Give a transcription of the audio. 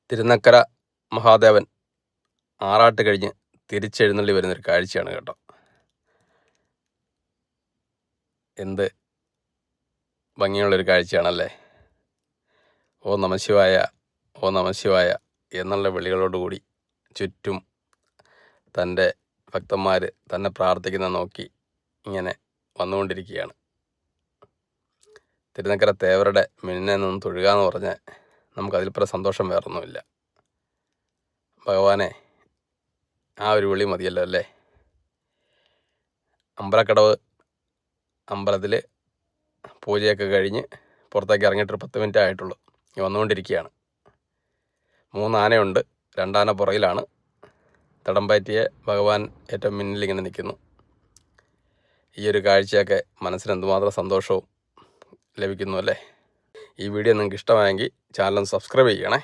തിരുനക്കര മഹാദേവൻ ആറാട്ട് കഴിഞ്ഞ് തിരിച്ചെഴുന്നള്ളി വരുന്നൊരു കാഴ്ചയാണ് കേട്ടോ. എന്ത് ഭംഗിയുള്ളൊരു കാഴ്ചയാണല്ലേ. ഓ നമശിവായ, ഓ നമശിവായ എന്നുള്ള വിളികളോടുകൂടി ചുറ്റും തൻ്റെ ഭക്തന്മാർ തന്നെ പ്രാർത്ഥിക്കുന്ന നോക്കി ഇങ്ങനെ വന്നുകൊണ്ടിരിക്കുകയാണ്. തിരുനക്കര തേവരുടെ മുന്നിൽ നിന്ന് തൊഴുക എന്ന് പറഞ്ഞാൽ നമുക്കതിൽപ്പുറം സന്തോഷം വേറൊന്നുമില്ല. ഭഗവാനെ, ആ ഒരു വിളി മതിയല്ലോ അല്ലേ. അമ്പലക്കടവ് അമ്പലത്തിൽ പൂജയൊക്കെ കഴിഞ്ഞ് പുറത്തേക്ക് ഇറങ്ങിയിട്ടൊരു 10 മിനിറ്റ് ആയിട്ടുള്ളൂ. വന്നുകൊണ്ടിരിക്കുകയാണ്. 3 ആനയുണ്ട്, 2 ആന പുറകിലാണ്. തടംപാറ്റിയ ഭഗവാൻ ഏറ്റവും മുന്നിൽ ഇങ്ങനെ നിൽക്കുന്നു. ഈ ഒരു കാഴ്ചയൊക്കെ മനസ്സിന് എന്തുമാത്രം സന്തോഷവും ലഭിക്കുന്നു അല്ലേ. ഈ വീഡിയോ നിങ്ങൾക്ക് ഇഷ്ടമായെങ്കിൽ ചാനൽ സബ്സ്ക്രൈബ് ചെയ്യണേ.